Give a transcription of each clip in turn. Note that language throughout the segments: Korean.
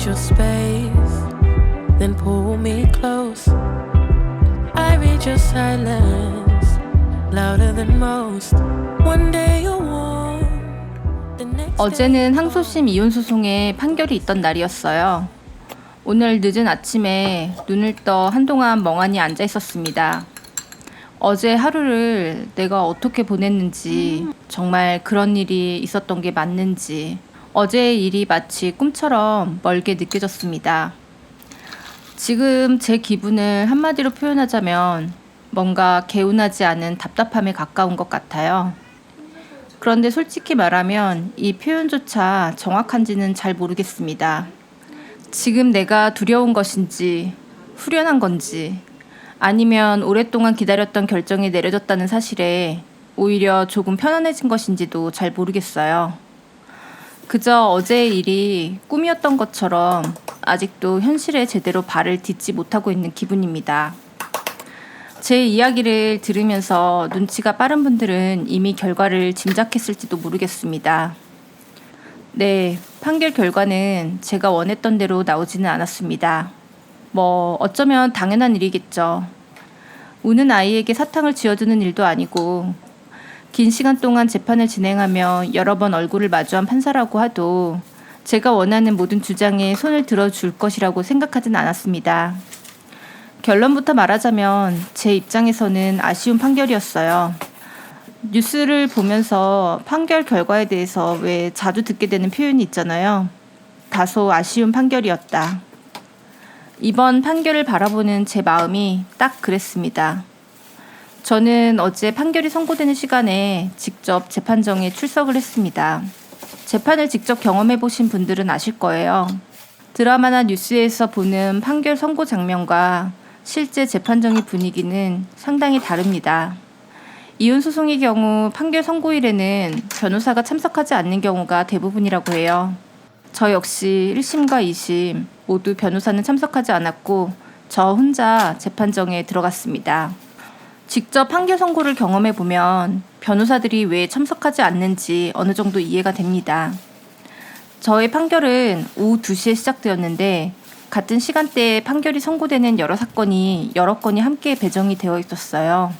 your space, then pull me close. I read your silence, louder than most. One day you won, the next 어제는 항소심 이혼 소송에 판결이 있던 날이었어요. 오늘 늦은 아침에 눈을 떠 한동안 멍하니 앉아 있었습니다. 어제 하루를 내가 어떻게 보냈는지, 정말 그런 일이 있었던 게 맞는지, 어제의 일이 마치 꿈처럼 멀게 느껴졌습니다. 지금 제 기분을 한마디로 표현하자면 뭔가 개운하지 않은 답답함에 가까운 것 같아요. 그런데 솔직히 말하면 이 표현조차 정확한지는 잘 모르겠습니다. 지금 내가 두려운 것인지, 후련한 건지, 아니면 오랫동안 기다렸던 결정이 내려졌다는 사실에 오히려 조금 편안해진 것인지도 잘 모르겠어요. 그저 어제의 일이 꿈이었던 것처럼 아직도 현실에 제대로 발을 딛지 못하고 있는 기분입니다. 제 이야기를 들으면서 눈치가 빠른 분들은 이미 결과를 짐작했을지도 모르겠습니다. 네, 판결 결과는 제가 원했던 대로 나오지는 않았습니다. 어쩌면 당연한 일이겠죠. 우는 아이에게 사탕을 쥐어주는 일도 아니고, 긴 시간 동안 재판을 진행하며 여러 번 얼굴을 마주한 판사라고 하도 제가 원하는 모든 주장에 손을 들어줄 것이라고 생각하진 않았습니다. 결론부터 말하자면 제 입장에서는 아쉬운 판결이었어요. 뉴스를 보면서 판결 결과에 대해서 왜 자주 듣게 되는 표현이 있잖아요. 다소 아쉬운 판결이었다. 이번 판결을 바라보는 제 마음이 딱 그랬습니다. 저는 어제 판결이 선고되는 시간에 직접 재판정에 출석을 했습니다. 재판을 직접 경험해 보신 분들은 아실 거예요. 드라마나 뉴스에서 보는 판결 선고 장면과 실제 재판정의 분위기는 상당히 다릅니다. 이혼 소송의 경우 판결 선고일에는 변호사가 참석하지 않는 경우가 대부분이라고 해요. 저 역시 1심과 2심 모두 변호사는 참석하지 않았고 저 혼자 재판정에 들어갔습니다. 직접 판결 선고를 경험해 보면 변호사들이 왜 참석하지 않는지 어느 정도 이해가 됩니다. 저의 판결은 오후 2시에 시작되었는데 같은 시간대에 판결이 선고되는 여러 건이 함께 배정이 되어 있었어요.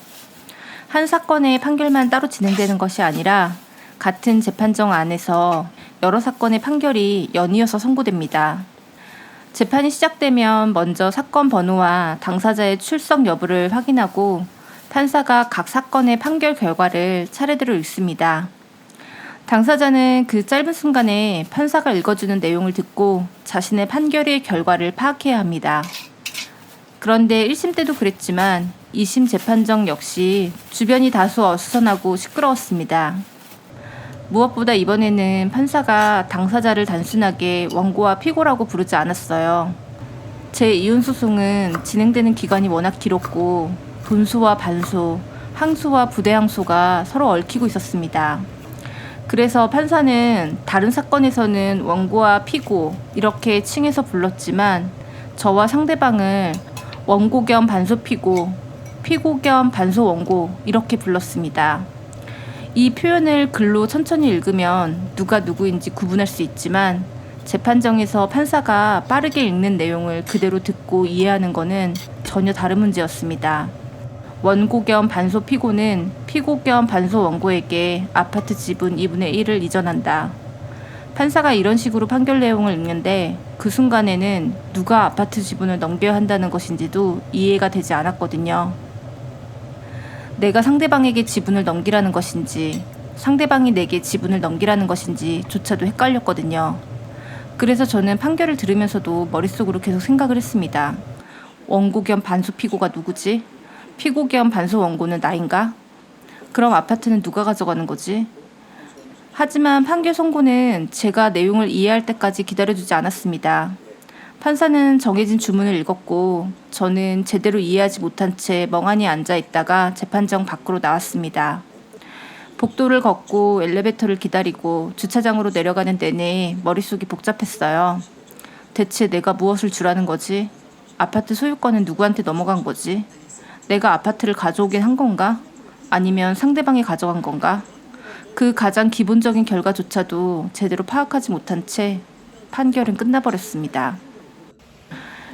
한 사건의 판결만 따로 진행되는 것이 아니라 같은 재판정 안에서 여러 사건의 판결이 연이어서 선고됩니다. 재판이 시작되면 먼저 사건 번호와 당사자의 출석 여부를 확인하고 판사가 각 사건의 판결 결과를 차례대로 읽습니다. 당사자는 그 짧은 순간에 판사가 읽어주는 내용을 듣고 자신의 판결의 결과를 파악해야 합니다. 그런데 1심 때도 그랬지만 2심 재판정 역시 주변이 다소 어수선하고 시끄러웠습니다. 무엇보다 이번에는 판사가 당사자를 단순하게 원고와 피고라고 부르지 않았어요. 제 이혼 소송은 진행되는 기간이 워낙 길었고 본소와 반소, 항소와 부대항소가 서로 얽히고 있었습니다. 그래서 판사는 다른 사건에서는 원고와 피고 이렇게 칭해서 불렀지만 저와 상대방을 원고 겸 반소 피고, 피고 겸 반소 원고 이렇게 불렀습니다. 이 표현을 글로 천천히 읽으면 누가 누구인지 구분할 수 있지만 재판정에서 판사가 빠르게 읽는 내용을 그대로 듣고 이해하는 것은 전혀 다른 문제였습니다. 원고 겸 반소 피고는 피고 겸 반소 원고에게 아파트 지분 2분의 1을 이전한다. 판사가 이런 식으로 판결 내용을 읽는데 그 순간에는 누가 아파트 지분을 넘겨야 한다는 것인지도 이해가 되지 않았거든요. 내가 상대방에게 지분을 넘기라는 것인지 상대방이 내게 지분을 넘기라는 것인지 조차도 헷갈렸거든요. 그래서 저는 판결을 들으면서도 머릿속으로 계속 생각을 했습니다. 원고 겸 반소 피고가 누구지? 피고 겸 반소 원고는 나인가? 그럼 아파트는 누가 가져가는 거지? 하지만 판결 선고는 제가 내용을 이해할 때까지 기다려주지 않았습니다. 판사는 정해진 주문을 읽었고 저는 제대로 이해하지 못한 채 멍하니 앉아 있다가 재판정 밖으로 나왔습니다. 복도를 걷고 엘리베이터를 기다리고 주차장으로 내려가는 내내 머릿속이 복잡했어요. 대체 내가 무엇을 주라는 거지? 아파트 소유권은 누구한테 넘어간 거지? 내가 아파트를 가져오긴 한 건가? 아니면 상대방이 가져간 건가? 그 가장 기본적인 결과조차도 제대로 파악하지 못한 채 판결은 끝나버렸습니다.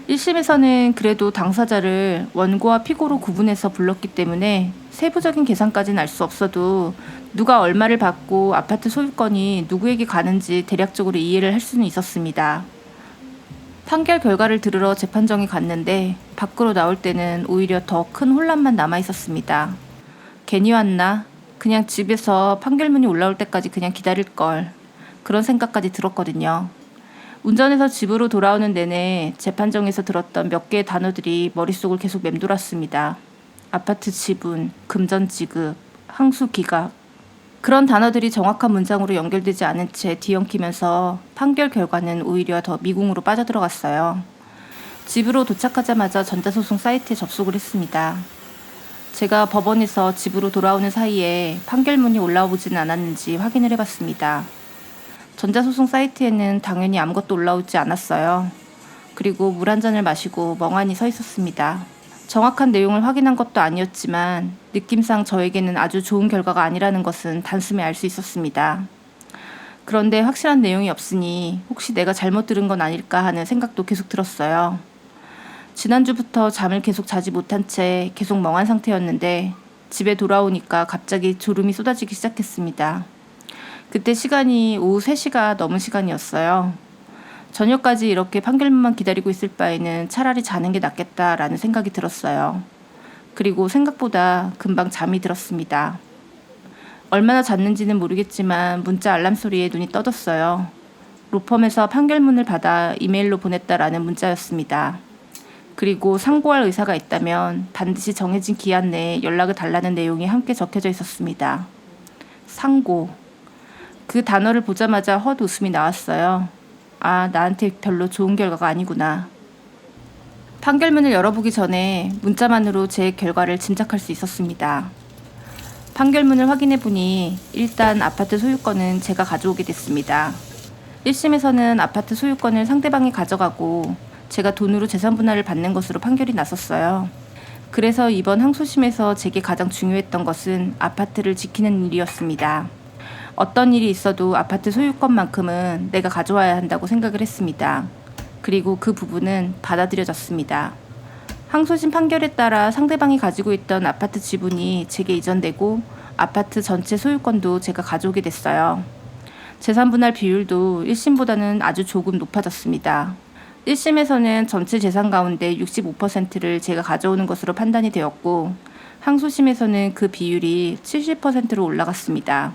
1심에서는 그래도 당사자를 원고와 피고로 구분해서 불렀기 때문에 세부적인 계산까지는 알 수 없어도 누가 얼마를 받고 아파트 소유권이 누구에게 가는지 대략적으로 이해를 할 수는 있었습니다. 판결 결과를 들으러 재판정에 갔는데 밖으로 나올 때는 오히려 더 큰 혼란만 남아 있었습니다. 괜히 왔나? 그냥 집에서 판결문이 올라올 때까지 그냥 기다릴 걸. 그런 생각까지 들었거든요. 운전해서 집으로 돌아오는 내내 재판정에서 들었던 몇 개의 단어들이 머릿속을 계속 맴돌았습니다. 아파트 지분, 금전 지급, 항수 기각. 그런 단어들이 정확한 문장으로 연결되지 않은 채 뒤엉키면서 판결 결과는 오히려 더 미궁으로 빠져들어갔어요. 집으로 도착하자마자 전자소송 사이트에 접속을 했습니다. 제가 법원에서 집으로 돌아오는 사이에 판결문이 올라오지는 않았는지 확인을 해봤습니다. 전자소송 사이트에는 당연히 아무것도 올라오지 않았어요. 그리고 물 한 잔을 마시고 멍하니 서 있었습니다. 정확한 내용을 확인한 것도 아니었지만 느낌상 저에게는 아주 좋은 결과가 아니라는 것은 단숨에 알 수 있었습니다. 그런데 확실한 내용이 없으니 혹시 내가 잘못 들은 건 아닐까 하는 생각도 계속 들었어요. 지난주부터 잠을 계속 자지 못한 채 계속 멍한 상태였는데 집에 돌아오니까 갑자기 졸음이 쏟아지기 시작했습니다. 그때 시간이 오후 3시가 넘은 시간이었어요. 저녁까지 이렇게 판결문만 기다리고 있을 바에는 차라리 자는 게 낫겠다라는 생각이 들었어요. 그리고 생각보다 금방 잠이 들었습니다. 얼마나 잤는지는 모르겠지만 문자 알람 소리에 눈이 떠졌어요. 로펌에서 판결문을 받아 이메일로 보냈다라는 문자였습니다. 그리고 상고할 의사가 있다면 반드시 정해진 기한 내에 연락을 달라는 내용이 함께 적혀져 있었습니다. 상고. 그 단어를 보자마자 헛웃음이 나왔어요. 아, 나한테 별로 좋은 결과가 아니구나. 판결문을 열어보기 전에 문자만으로 제 결과를 짐작할 수 있었습니다. 판결문을 확인해보니 일단 아파트 소유권은 제가 가져오게 됐습니다. 1심에서는 아파트 소유권을 상대방이 가져가고 제가 돈으로 재산 분할을 받는 것으로 판결이 났었어요. 그래서 이번 항소심에서 제게 가장 중요했던 것은 아파트를 지키는 일이었습니다. 어떤 일이 있어도 아파트 소유권만큼은 내가 가져와야 한다고 생각을 했습니다. 그리고 그 부분은 받아들여졌습니다. 항소심 판결에 따라 상대방이 가지고 있던 아파트 지분이 제게 이전되고 아파트 전체 소유권도 제가 가져오게 됐어요. 재산 분할 비율도 1심보다는 아주 조금 높아졌습니다. 1심에서는 전체 재산 가운데 65%를 제가 가져오는 것으로 판단이 되었고 항소심에서는 그 비율이 70%로 올라갔습니다.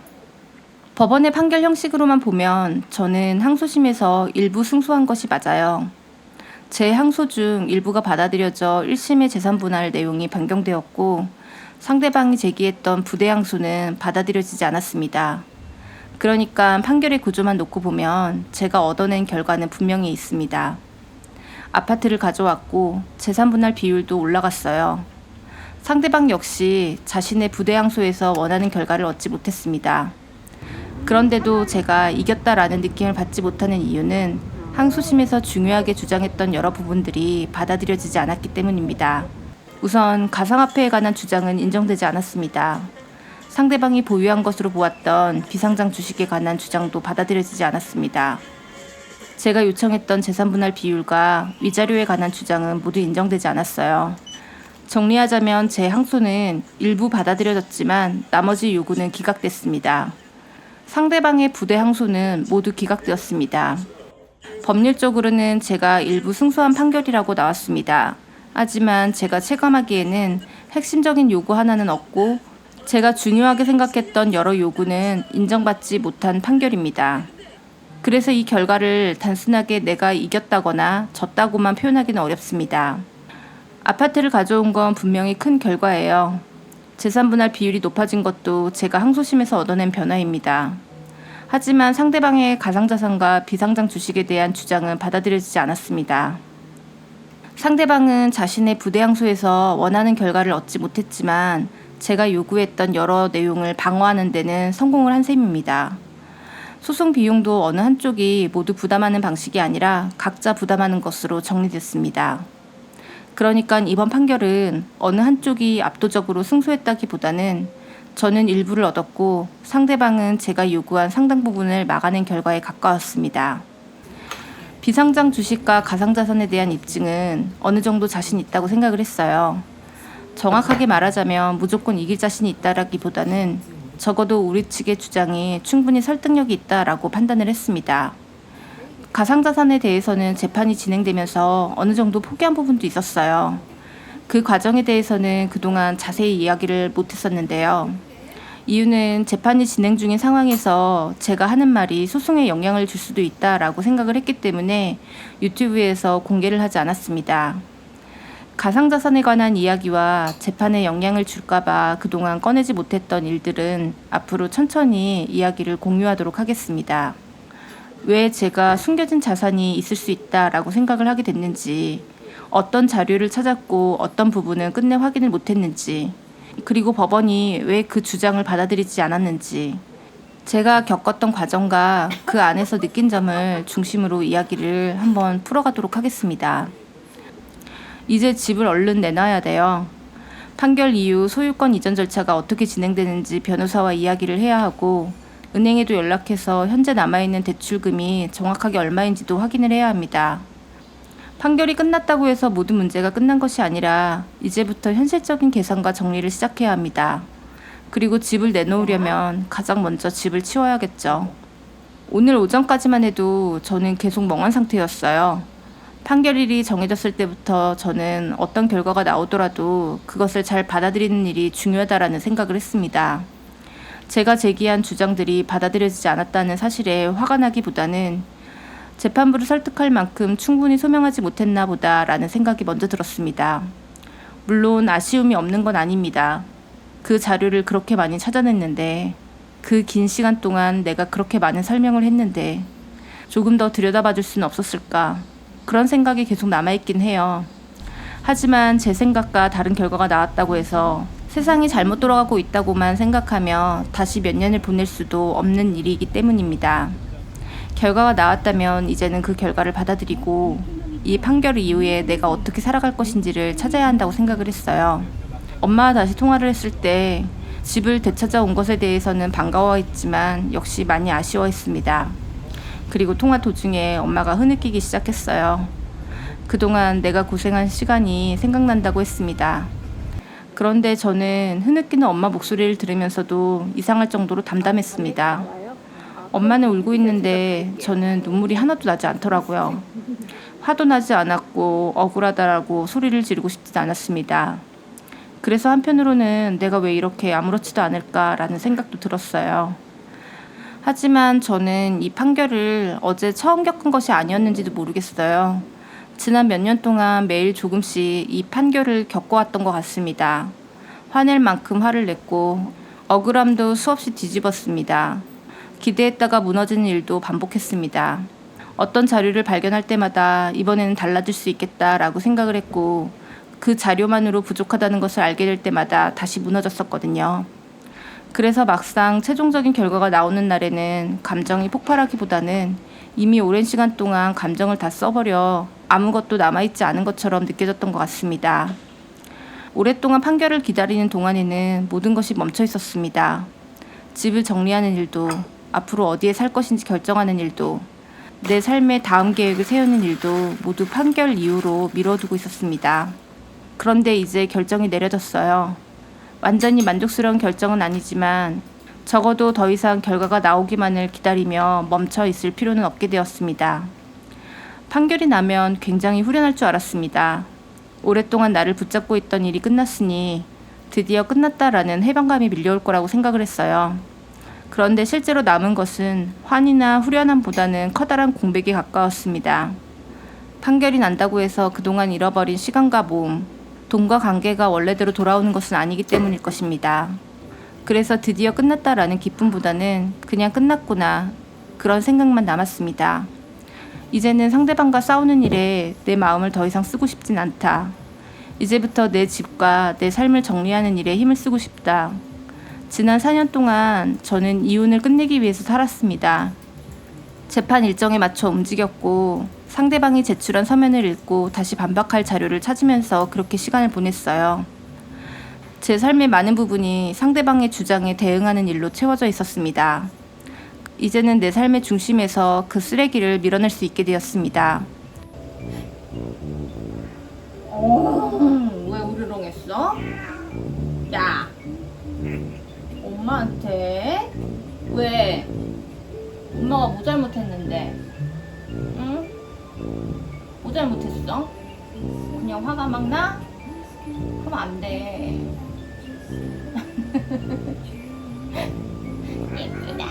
법원의 판결 형식으로만 보면 저는 항소심에서 일부 승소한 것이 맞아요. 제 항소 중 일부가 받아들여져 1심의 재산 분할 내용이 변경되었고 상대방이 제기했던 부대 항소는 받아들여지지 않았습니다. 그러니까 판결의 구조만 놓고 보면 제가 얻어낸 결과는 분명히 있습니다. 아파트를 가져왔고 재산 분할 비율도 올라갔어요. 상대방 역시 자신의 부대 항소에서 원하는 결과를 얻지 못했습니다. 그런데도 제가 이겼다라는 느낌을 받지 못하는 이유는 항소심에서 중요하게 주장했던 여러 부분들이 받아들여지지 않았기 때문입니다. 우선 가상화폐에 관한 주장은 인정되지 않았습니다. 상대방이 보유한 것으로 보았던 비상장 주식에 관한 주장도 받아들여지지 않았습니다. 제가 요청했던 재산분할 비율과 위자료에 관한 주장은 모두 인정되지 않았어요. 정리하자면 제 항소는 일부 받아들여졌지만 나머지 요구는 기각됐습니다. 상대방의 부대 항소는 모두 기각되었습니다. 법률적으로는 제가 일부 승소한 판결이라고 나왔습니다. 하지만 제가 체감하기에는 핵심적인 요구 하나는 없고 제가 중요하게 생각했던 여러 요구는 인정받지 못한 판결입니다. 그래서 이 결과를 단순하게 내가 이겼다거나 졌다고만 표현하기는 어렵습니다. 아파트를 가져온 건 분명히 큰 결과예요. 재산분할 비율이 높아진 것도 제가 항소심에서 얻어낸 변화입니다. 하지만 상대방의 가상자산과 비상장 주식에 대한 주장은 받아들여지지 않았습니다. 상대방은 자신의 부대 항소에서 원하는 결과를 얻지 못했지만 제가 요구했던 여러 내용을 방어하는 데는 성공을 한 셈입니다. 소송 비용도 어느 한쪽이 모두 부담하는 방식이 아니라 각자 부담하는 것으로 정리됐습니다. 그러니까 이번 판결은 어느 한쪽이 압도적으로 승소했다기보다는 저는 일부를 얻었고 상대방은 제가 요구한 상당 부분을 막아낸 결과에 가까웠습니다. 비상장 주식과 가상자산에 대한 입증은 어느 정도 자신 있다고 생각을 했어요. 정확하게 말하자면 무조건 이길 자신이 있다라기보다는 적어도 우리 측의 주장이 충분히 설득력이 있다라고 판단을 했습니다. 가상자산에 대해서는 재판이 진행되면서 어느 정도 포기한 부분도 있었어요. 그 과정에 대해서는 그동안 자세히 이야기를 못했었는데요. 이유는 재판이 진행 중인 상황에서 제가 하는 말이 소송에 영향을 줄 수도 있다라고 생각을 했기 때문에 유튜브에서 공개를 하지 않았습니다. 가상자산에 관한 이야기와 재판에 영향을 줄까봐 그동안 꺼내지 못했던 일들은 앞으로 천천히 이야기를 공유하도록 하겠습니다. 왜 제가 숨겨진 자산이 있을 수 있다라고 생각을 하게 됐는지, 어떤 자료를 찾았고 어떤 부분은 끝내 확인을 못했는지, 그리고 법원이 왜 그 주장을 받아들이지 않았는지, 제가 겪었던 과정과 그 안에서 느낀 점을 중심으로 이야기를 한번 풀어가도록 하겠습니다. 이제 집을 얼른 내놔야 돼요. 판결 이후 소유권 이전 절차가 어떻게 진행되는지 변호사와 이야기를 해야 하고, 은행에도 연락해서 현재 남아있는 대출금이 정확하게 얼마인지도 확인을 해야 합니다. 판결이 끝났다고 해서 모든 문제가 끝난 것이 아니라 이제부터 현실적인 계산과 정리를 시작해야 합니다. 그리고 집을 내놓으려면 가장 먼저 집을 치워야겠죠. 오늘 오전까지만 해도 저는 계속 멍한 상태였어요. 판결일이 정해졌을 때부터 저는 어떤 결과가 나오더라도 그것을 잘 받아들이는 일이 중요하다라는 생각을 했습니다. 제가 제기한 주장들이 받아들여지지 않았다는 사실에 화가 나기보다는 재판부를 설득할 만큼 충분히 소명하지 못했나 보다라는 생각이 먼저 들었습니다. 물론 아쉬움이 없는 건 아닙니다. 그 자료를 그렇게 많이 찾아냈는데, 그 긴 시간 동안 내가 그렇게 많은 설명을 했는데 조금 더 들여다봐줄 수는 없었을까, 그런 생각이 계속 남아있긴 해요. 하지만 제 생각과 다른 결과가 나왔다고 해서 세상이 잘못 돌아가고 있다고만 생각하며 다시 몇 년을 보낼 수도 없는 일이기 때문입니다. 결과가 나왔다면 이제는 그 결과를 받아들이고 이 판결 이후에 내가 어떻게 살아갈 것인지를 찾아야 한다고 생각을 했어요. 엄마와 다시 통화를 했을 때 집을 되찾아온 것에 대해서는 반가워했지만 역시 많이 아쉬워했습니다. 그리고 통화 도중에 엄마가 흐느끼기 시작했어요. 그동안 내가 고생한 시간이 생각난다고 했습니다. 그런데 저는 흐느끼는 엄마 목소리를 들으면서도 이상할 정도로 담담했습니다. 엄마는 울고 있는데 저는 눈물이 하나도 나지 않더라고요. 화도 나지 않았고 억울하다라고 소리를 지르고 싶지 않았습니다. 그래서 한편으로는 내가 왜 이렇게 아무렇지도 않을까라는 생각도 들었어요. 하지만 저는 이 판결을 어제 처음 겪은 것이 아니었는지도 모르겠어요. 지난 몇 년 동안 매일 조금씩 이 판결을 겪어왔던 것 같습니다. 화낼 만큼 화를 냈고 억울함도 수없이 뒤집었습니다. 기대했다가 무너지는 일도 반복했습니다. 어떤 자료를 발견할 때마다 이번에는 달라질 수 있겠다라고 생각을 했고, 그 자료만으로 부족하다는 것을 알게 될 때마다 다시 무너졌었거든요. 그래서 막상 최종적인 결과가 나오는 날에는 감정이 폭발하기보다는 이미 오랜 시간 동안 감정을 다 써버려 아무것도 남아있지 않은 것처럼 느껴졌던 것 같습니다. 오랫동안 판결을 기다리는 동안에는 모든 것이 멈춰 있었습니다. 집을 정리하는 일도, 앞으로 어디에 살 것인지 결정하는 일도, 내 삶의 다음 계획을 세우는 일도 모두 판결 이후로 미뤄두고 있었습니다. 그런데 이제 결정이 내려졌어요. 완전히 만족스러운 결정은 아니지만 적어도 더 이상 결과가 나오기만을 기다리며 멈춰 있을 필요는 없게 되었습니다. 판결이 나면 굉장히 후련할 줄 알았습니다. 오랫동안 나를 붙잡고 있던 일이 끝났으니 드디어 끝났다라는 해방감이 밀려올 거라고 생각을 했어요. 그런데 실제로 남은 것은 환희나 후련함보다는 커다란 공백에 가까웠습니다. 판결이 난다고 해서 그동안 잃어버린 시간과 몸, 돈과 관계가 원래대로 돌아오는 것은 아니기 때문일 것입니다. 그래서 드디어 끝났다라는 기쁨보다는 그냥 끝났구나, 그런 생각만 남았습니다. 이제는 상대방과 싸우는 일에 내 마음을 더 이상 쓰고 싶진 않다. 이제부터 내 집과 내 삶을 정리하는 일에 힘을 쓰고 싶다. 지난 4년 동안 저는 이혼을 끝내기 위해서 살았습니다. 재판 일정에 맞춰 움직였고 상대방이 제출한 서면을 읽고 다시 반박할 자료를 찾으면서 그렇게 시간을 보냈어요. 제 삶의 많은 부분이 상대방의 주장에 대응하는 일로 채워져 있었습니다. 이제는 내 삶의 중심에서 그 쓰레기를 밀어낼 수 있게 되었습니다. 왜 우르렁했어? 야, 엄마한테? 왜? 엄마가 뭐 잘못했는데? 응? 뭐 잘못했어? 그냥 화가 막 나? 그럼 안 돼. 예쁘다.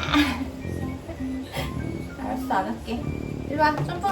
알았어, 안 할게. 일로 와, 점프.